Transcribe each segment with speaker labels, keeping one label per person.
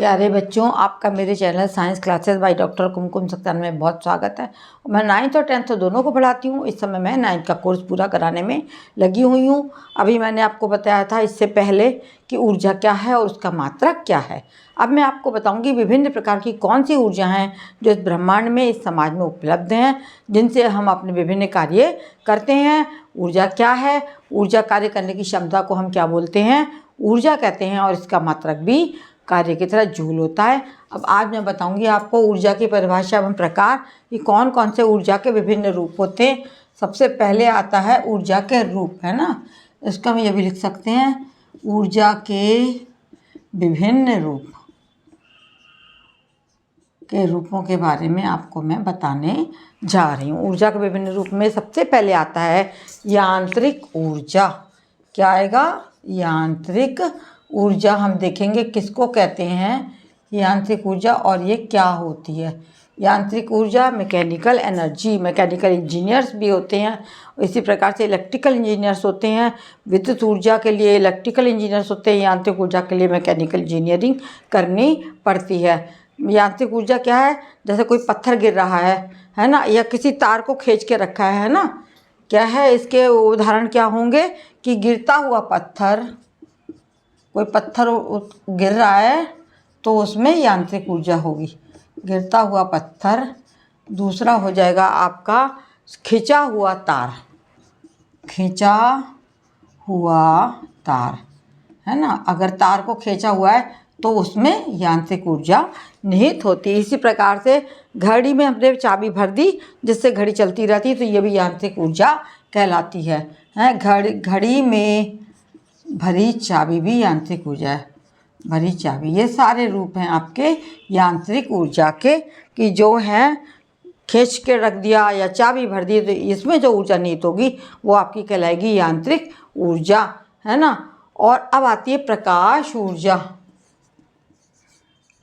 Speaker 1: प्यारे बच्चों, आपका मेरे channel science classes by doctor Kumkum Saxena में बहुत स्वागत है। मैं 9th और 10th दोनों को पढ़ाती हूँ। इस समय मैं 9th का कोर्स पूरा कराने में लगी हुई हूँ। अभी मैंने आपको बताया था इससे पहले कि ऊर्जा क्या है और उसका मात्रक क्या है। अब मैं आपको बताऊँगी विभिन्न प्रकार की कौन सी ऊर्जा हैं जो इस ब्रह्मांड में, इस समाज में उपलब्ध हैं, जिनसे हम अपने विभिन्न कार्य करते हैं। ऊर्जा क्या है, ऊर्जा कार्य करने की क्षमता को हम क्या बोलते हैं, ऊर्जा कहते हैं, और इसका मात्रक भी कार्य की तरह जूल होता है। अब आज मैं बताऊंगी आपको ऊर्जा की परिभाषा एवं प्रकार कि कौन कौन से ऊर्जा के विभिन्न रूप होते हैं। सबसे पहले आता है ऊर्जा के रूप, है ना। इसका हम ये भी लिख सकते हैं, ऊर्जा के विभिन्न रूप के रूपों के बारे में आपको मैं बताने जा रही हूँ। ऊर्जा के विभिन्न रूप में सबसे पहले आता है यांत्रिक ऊर्जा। क्या आएगा? यांत्रिक ऊर्जा। हम देखेंगे किसको कहते हैं यांत्रिक ऊर्जा और ये क्या होती है। यांत्रिक ऊर्जा मैकेनिकल एनर्जी, मैकेनिकल इंजीनियर्स भी होते हैं। इसी प्रकार से इलेक्ट्रिकल इंजीनियर्स होते हैं। विद्युत ऊर्जा के लिए इलेक्ट्रिकल इंजीनियर्स होते हैं। यांत्रिक ऊर्जा के लिए मैकेनिकल इंजीनियरिंग करनी पड़ती है। यांत्रिक ऊर्जा क्या है? जैसे कोई पत्थर गिर रहा है ना, या किसी तार को खींच के रखा है ना। क्या है इसके उदाहरण? क्या होंगे कि गिरता हुआ पत्थर, कोई पत्थर गिर रहा है तो उसमें यांत्रिक ऊर्जा होगी, गिरता हुआ पत्थर। दूसरा हो जाएगा आपका खींचा हुआ तार, खींचा हुआ तार, है ना। अगर तार को खींचा हुआ है तो उसमें यांत्रिक ऊर्जा निहित होती है। इसी प्रकार से घड़ी में हमने चाबी भर दी जिससे घड़ी चलती रहती है, तो ये भी यांत्रिक ऊर्जा कहलाती है। घड़ी में भरी चाबी भी यांत्रिक ऊर्जा है, भरी चाबी। ये सारे रूप हैं आपके यांत्रिक ऊर्जा के, कि जो है खींच के रख दिया या चाबी भर दी तो इसमें जो ऊर्जा निहित होगी वो आपकी कहलाएगी यांत्रिक ऊर्जा, है ना। और अब आती है प्रकाश ऊर्जा।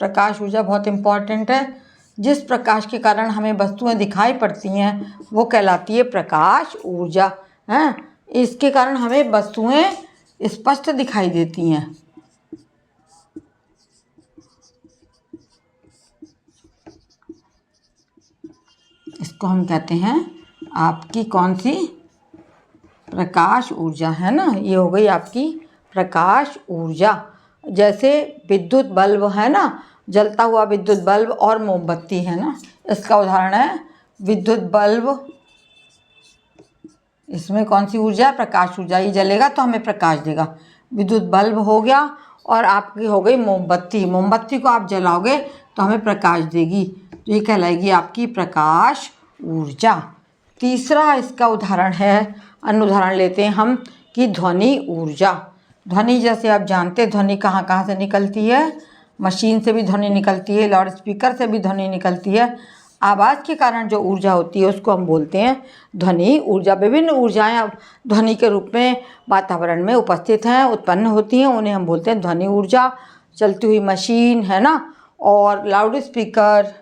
Speaker 1: प्रकाश ऊर्जा बहुत इम्पॉर्टेंट है। जिस प्रकाश के कारण हमें वस्तुएं दिखाई पड़ती हैं वो कहलाती है प्रकाश ऊर्जा, है। इसके कारण हमें वस्तुएं स्पष्ट दिखाई देती हैं। इसको हम कहते हैं आपकी कौन सी? प्रकाश ऊर्जा, है ना। ये हो गई आपकी प्रकाश ऊर्जा। जैसे विद्युत बल्ब है ना, जलता हुआ विद्युत बल्ब और मोमबत्ती, है ना। इसका उदाहरण है विद्युत बल्ब। इसमें कौन सी ऊर्जा है? प्रकाश ऊर्जा। ये जलेगा तो हमें प्रकाश देगा। विद्युत बल्ब हो गया, और आपकी हो गई मोमबत्ती। मोमबत्ती को आप जलाओगे तो हमें प्रकाश देगी, तो ये कहलाएगी आपकी प्रकाश ऊर्जा। तीसरा इसका उदाहरण है, अन्य उदाहरण लेते हैं हम, कि ध्वनि ऊर्जा। ध्वनि, जैसे आप जानते हैं ध्वनि कहाँ कहाँ से निकलती है। मशीन से भी ध्वनि निकलती है, लाउड स्पीकर से भी ध्वनि निकलती है। आवाज़ के कारण जो ऊर्जा होती है उसको हम बोलते हैं ध्वनि ऊर्जा। विभिन्न ऊर्जाएं अब ध्वनि के रूप में वातावरण में उपस्थित हैं, उत्पन्न होती हैं, उन्हें हम बोलते हैं ध्वनि ऊर्जा। चलती हुई मशीन, है ना, और लाउड स्पीकर,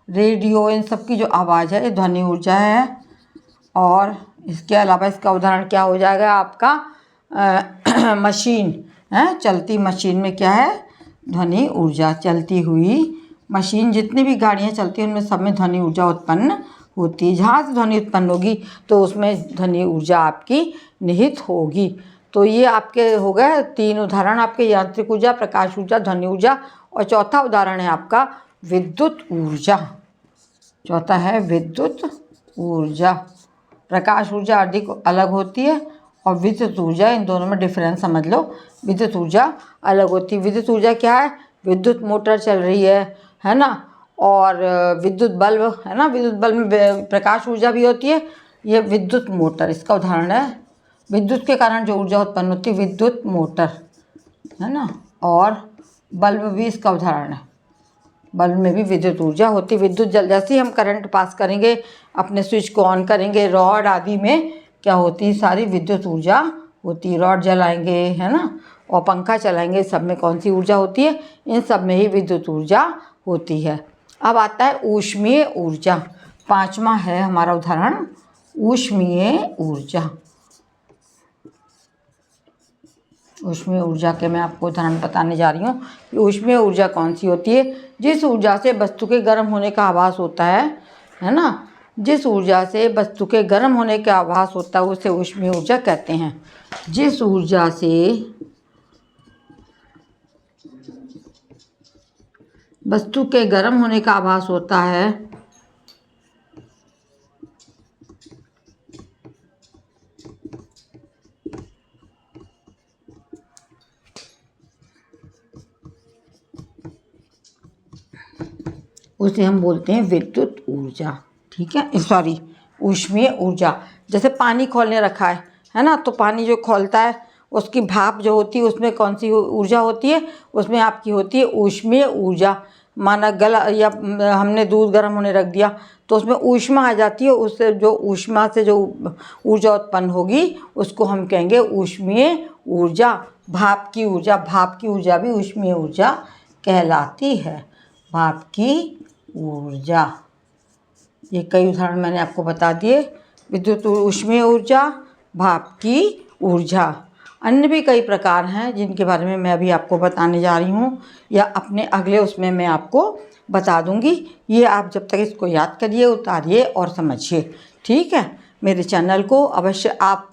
Speaker 1: रेडियो, इन सब की जो आवाज़ है ये ध्वनि ऊर्जा है। और इसके अलावा इसका उदाहरण क्या हो जाएगा आपका? मशीन है, चलती मशीन में क्या है? ध्वनि ऊर्जा। चलती हुई मशीन, जितनी भी गाड़ियाँ चलती हैं उनमें सब में ध्वनि ऊर्जा उत्पन्न होती है। जहाँ से ध्वनि उत्पन्न होगी तो उसमें ध्वनि ऊर्जा आपकी निहित होगी। तो ये आपके हो गए 3 उदाहरण आपके, यांत्रिक ऊर्जा, प्रकाश ऊर्जा, ध्वनि ऊर्जा। और चौथा उदाहरण है आपका विद्युत ऊर्जा। चौथा है विद्युत ऊर्जा। प्रकाश ऊर्जा अधिक अलग होती है और विद्युत ऊर्जा, इन दोनों में डिफरेंस समझ लो। विद्युत ऊर्जा अलग होती है। विद्युत ऊर्जा क्या है? विद्युत मोटर चल रही है ना, और विद्युत बल्ब, है ना, विद्युत बल्ब में प्रकाश ऊर्जा भी होती है। ये विद्युत मोटर इसका उदाहरण है। विद्युत के कारण जो ऊर्जा उत्पन्न होती है विद्युत मोटर, है ना। और बल्ब भी इसका उदाहरण है। बल्ब में भी विद्युत ऊर्जा होती है। विद्युत जैसे ही हम करंट पास करेंगे, अपने स्विच को ऑन करेंगे, रॉड आदि में क्या होती है? सारी विद्युत ऊर्जा होती है। रॉड जलाएंगे, है ना, और पंखा चलाएंगे, सब में कौन सी ऊर्जा होती है? इन सब में ही विद्युत ऊर्जा होती है। अब आता है ऊष्मीय ऊर्जा। 5वां है हमारा उदाहरण ऊष्मीय ऊर्जा। ऊष्मीय ऊर्जा के मैं आपको उदाहरण बताने जा रही हूँ कि ऊष्मीय ऊर्जा कौन सी होती है। जिस ऊर्जा से वस्तु के गर्म होने का आभास होता है ना, जिस ऊर्जा से वस्तु के गर्म होने का आभास होता है उसे ऊष्मीय ऊर्जा कहते हैं। जिस ऊर्जा से वस्तु के गर्म होने का आभास होता है उसे हम बोलते हैं विद्युत ऊर्जा। ठीक है, सॉरी, ऊष्मीय ऊर्जा। जैसे पानी खौलने रखा है ना, तो पानी जो खौलता है उसकी भाप जो होती है उसमें कौन सी ऊर्जा होती है, उसमें आपकी होती है ऊष्मीय ऊर्जा। माना गला या हमने दूध गर्म होने रख दिया तो उसमें ऊष्मा आ जाती है, उससे जो ऊष्मा से जो ऊर्जा उत्पन्न होगी उसको हम कहेंगे ऊष्मीय ऊर्जा। भाप की ऊर्जा भी ऊष्मीय ऊर्जा कहलाती है। भाप की ऊर्जा, ये कई उदाहरण मैंने आपको बता दिए। विद्युत ऊष्मीय ऊर्जा, भाप की ऊर्जा। अन्य भी कई प्रकार हैं जिनके बारे में मैं अभी आपको बताने जा रही हूँ, या अपने अगले उसमें मैं आपको बता दूँगी। ये आप जब तक इसको याद करिए, उतारिए और समझिए। ठीक है, मेरे चैनल को अवश्य आप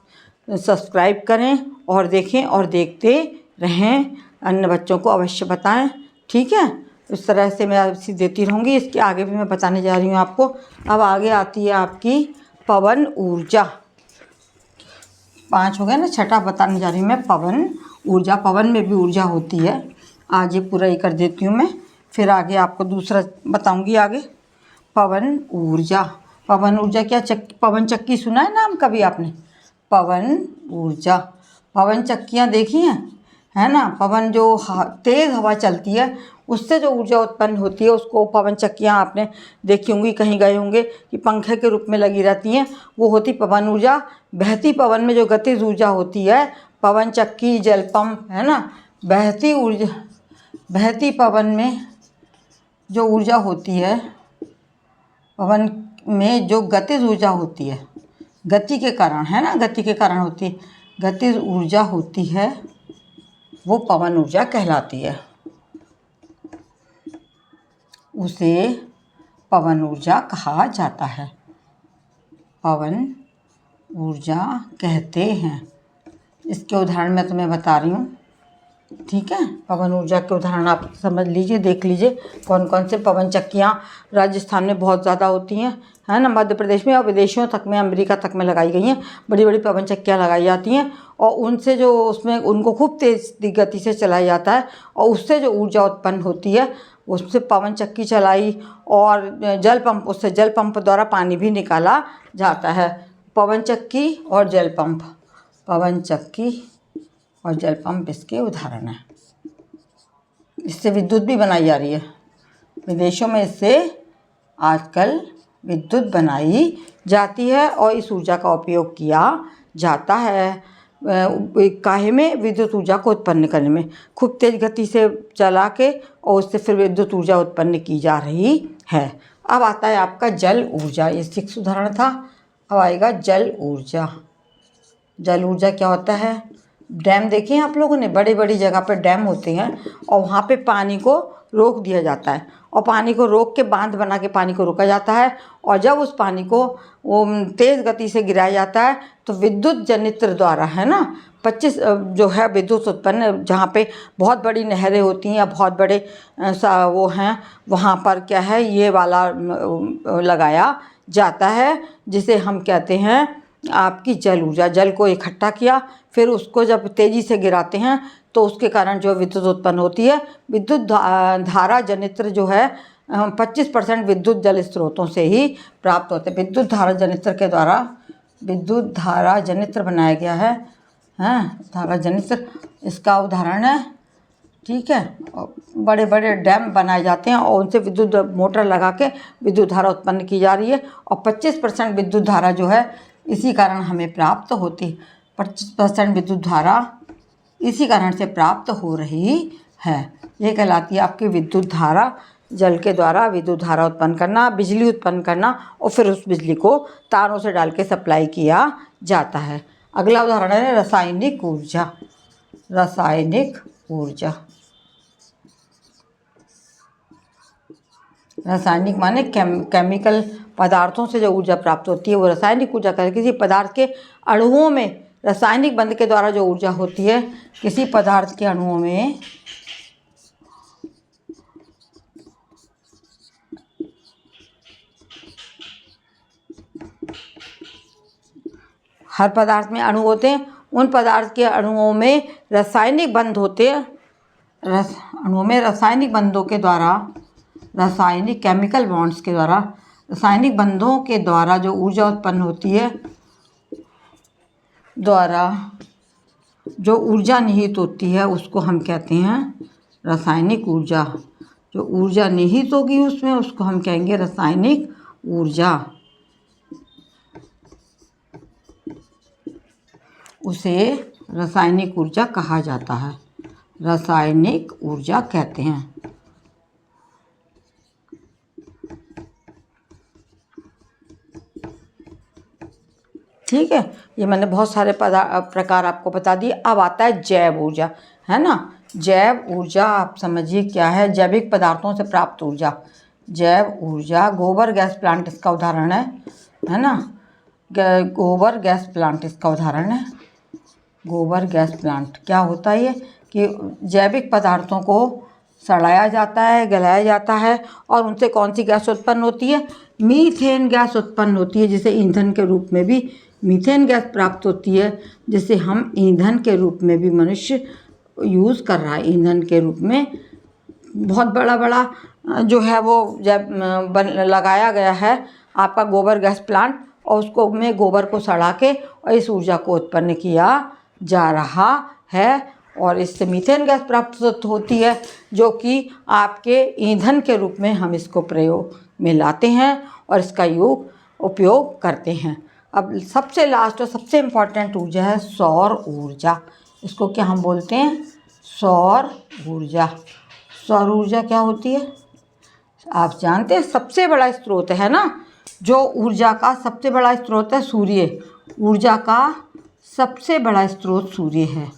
Speaker 1: सब्सक्राइब करें और देखें और देखते रहें। अन्य बच्चों को अवश्य बताएं। ठीक है, इस तरह से मैं आपसे देती रहूँगी। इसके आगे भी मैं बताने जा रही हूँ आपको। अब आगे आती है आपकी पवन ऊर्जा। 5 हो गया ना, छठा बताने जा रही हूँ मैं पवन ऊर्जा। पवन में भी ऊर्जा होती है। आज ये पूरा ही कर देती हूँ मैं, फिर आगे आपको दूसरा बताऊँगी आगे। पवन ऊर्जा, पवन ऊर्जा क्या, पवन चक्की सुना है नाम कभी आपने? पवन ऊर्जा, पवन चक्कियाँ देखी हैं, है ना। पवन जो तेज़ हवा चलती है उससे जो ऊर्जा उत्पन्न होती है उसको पवन चक्कियाँ आपने देखी होंगी, कहीं गए होंगे कि पंखे के रूप में लगी रहती हैं, वो होती पवन ऊर्जा। बहती पवन में जो गतिज ऊर्जा होती है, पवन चक्की, जल पंप, है ना। बहती पवन में जो ऊर्जा होती है, पवन में जो गतिज ऊर्जा होती है, गति के कारण, है ना, गति के कारण होती है, गतिज ऊर्जा होती है, वो पवन ऊर्जा कहलाती है। उसे पवन ऊर्जा कहा जाता है, पवन ऊर्जा कहते हैं। इसके उदाहरण मैं तुम्हें बता रही हूँ। ठीक है, पवन ऊर्जा के उदाहरण आप समझ लीजिए, देख लीजिए कौन कौन से पवन चक्कियाँ राजस्थान में बहुत ज़्यादा होती हैं, है ना। मध्य प्रदेश में और विदेशों तक में, अमेरिका तक में लगाई गई हैं। बड़ी बड़ी पवन चक्कियाँ लगाई जाती हैं और उनसे जो उसमें उनको खूब तेज़ गति से चलाया जाता है और उससे जो ऊर्जा उत्पन्न होती है उससे पवन चक्की चलाई। और जल पंप, उससे जल पंप द्वारा पानी भी निकाला जाता है। पवन चक्की और जल पंप, पवन चक्की और जल पंप इसके उदाहरण हैं। इससे विद्युत भी बनाई जा रही है विदेशों में, इससे आजकल विद्युत बनाई जाती है और इस ऊर्जा का उपयोग किया जाता है काहे में, विद्युत ऊर्जा को उत्पन्न करने में। खूब तेज़ गति से चला के और उससे फिर विद्युत ऊर्जा उत्पन्न की जा रही है। अब आता है आपका जल ऊर्जा, ये 6 उदाहरण था। अब आएगा जल ऊर्जा। जल ऊर्जा क्या होता है? डैम देखे हैं आप लोगों ने, बड़ी बड़ी जगह पर डैम होते हैं और वहाँ पे पानी को रोक दिया जाता है और पानी को रोक के बांध बना के पानी को रोका जाता है। और जब उस पानी को वो तेज़ गति से गिराया जाता है तो विद्युत जनित्र द्वारा, है ना, 25 जो है विद्युत उत्पन्न, जहाँ पे बहुत बड़ी नहरें होती हैं या बहुत बड़े वो हैं, वहाँ पर क्या है, ये वाला लगाया जाता है जिसे हम कहते हैं आपकी जल ऊर्जा। जल को इकट्ठा किया, फिर उसको जब तेज़ी से गिराते हैं तो उसके कारण जो विद्युत उत्पन्न होती है। विद्युत धारा जनित्र जो है 25% विद्युत जल स्रोतों से ही प्राप्त होते हैं। विद्युत धारा जनित्र के द्वारा, विद्युत धारा जनित्र बनाया गया है, धारा जनित्र इसका उदाहरण है। ठीक है, बड़े बड़े डैम बनाए जाते हैं और उनसे विद्युत मोटर लगा के विद्युत धारा उत्पन्न की जा रही है और 25% विद्युत धारा जो है इसी कारण हमें प्राप्त होती है। 25% विद्युत धारा इसी कारण से प्राप्त हो रही है। ये कहलाती है आपकी विद्युत धारा। जल के द्वारा विद्युत धारा उत्पन्न करना, बिजली उत्पन्न करना और फिर उस बिजली को तारों से डाल के सप्लाई किया जाता है। अगला उदाहरण है रासायनिक ऊर्जा। रासायनिक ऊर्जा। रासायनिक माने केमिकल पदार्थों से जो ऊर्जा प्राप्त होती है वो रासायनिक ऊर्जा कहलाती है। किसी पदार्थ के अणुओं में रासायनिक बंध के द्वारा जो ऊर्जा होती है, किसी पदार्थ के अणुओं में हर पदार्थ में अणु होते हैं, उन पदार्थ के अणुओं में रासायनिक बंध होते हैं। अणुओं में रासायनिक बंधों के द्वारा, रासायनिक केमिकल बॉन्ड्स के द्वारा, रासायनिक बंधों के द्वारा जो ऊर्जा उत्पन्न होती है, द्वारा जो ऊर्जा निहित होती है उसको हम कहते हैं रासायनिक ऊर्जा। जो ऊर्जा निहित होगी उसमें उसको हम कहेंगे रासायनिक ऊर्जा। उसे रासायनिक ऊर्जा कहा जाता है, रासायनिक ऊर्जा कहते हैं। ठीक है, ये मैंने बहुत सारे प्रकार आपको बता दिए। अब आता है जैव ऊर्जा, है ना। जैव ऊर्जा आप समझिए क्या है। जैविक पदार्थों से प्राप्त ऊर्जा। जैव ऊर्जा, गोबर गैस प्लांट इसका उदाहरण है ना। गोबर गैस प्लांट इसका उदाहरण है। गोबर गैस प्लांट क्या होता है ये कि जैविक पदार्थों को सड़ाया जाता है, गलाया जाता है और उनसे कौन सी गैस उत्पन्न होती है? मीथेन गैस उत्पन्न होती है, जिसे ईंधन के रूप में भी मीथेन गैस प्राप्त होती है, जिसे हम ईंधन के रूप में भी मनुष्य यूज़ कर रहा है। ईंधन के रूप में बहुत बड़ा जो है वो लगाया गया है आपका गोबर गैस प्लांट, और उसको में गोबर को सड़ा के और इस ऊर्जा को उत्पन्न किया जा रहा है और इससे मीथेन गैस प्राप्त होती है, जो कि आपके ईंधन के रूप में हम इसको प्रयोग में लाते हैं और इसका उपयोग करते हैं। अब सबसे लास्ट और सबसे इम्पॉर्टेंट ऊर्जा है सौर ऊर्जा। इसको क्या हम बोलते हैं? सौर ऊर्जा। सौर ऊर्जा क्या होती है? आप जानते हैं सबसे बड़ा स्रोत है ना, जो ऊर्जा का सबसे बड़ा स्रोत है सूर्य। ऊर्जा का सबसे बड़ा स्रोत सूर्य है।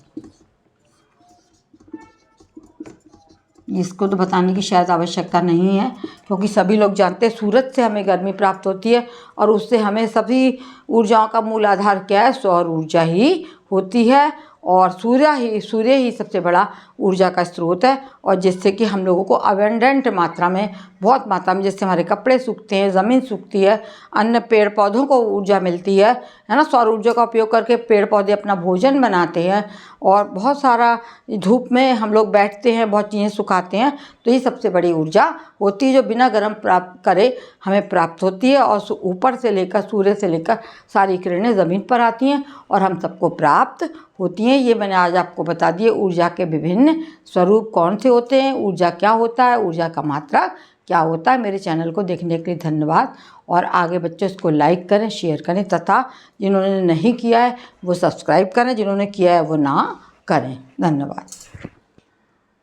Speaker 1: इसको तो बताने की शायद आवश्यकता नहीं है, क्योंकि सभी लोग जानते हैं सूरज से हमें गर्मी प्राप्त होती है और उससे हमें सभी ऊर्जाओं का मूल आधार क्या है? सौर ऊर्जा ही होती है। और सूर्य ही सबसे बड़ा ऊर्जा का स्रोत है, और जिससे कि हम लोगों को अबेंडेंट मात्रा में, बहुत मात्रा में, जिससे हमारे कपड़े सूखते हैं, ज़मीन सूखती है, अन्य पेड़ पौधों को ऊर्जा मिलती है ना। सौर ऊर्जा का उपयोग करके पेड़ पौधे अपना भोजन बनाते हैं और बहुत सारा धूप में हम लोग बैठते हैं, बहुत चीज़ें सुखाते हैं। तो ये सबसे बड़ी ऊर्जा होती है जो बिना गर्म प्राप्त करे हमें प्राप्त होती है, और ऊपर से लेकर, सूर्य से लेकर सारी किरणें ज़मीन पर आती हैं और हम सबको प्राप्त होती हैं। ये मैंने आज आपको बता दिए ऊर्जा के विभिन्न स्वरूप कौन से होते हैं, ऊर्जा क्या होता है, ऊर्जा का मात्रा क्या होता है। मेरे चैनल को देखने के लिए धन्यवाद, और आगे बच्चों इसको लाइक करें, शेयर करें, तथा जिन्होंने नहीं किया है वो सब्सक्राइब करें, जिन्होंने किया है वो ना करें। धन्यवाद।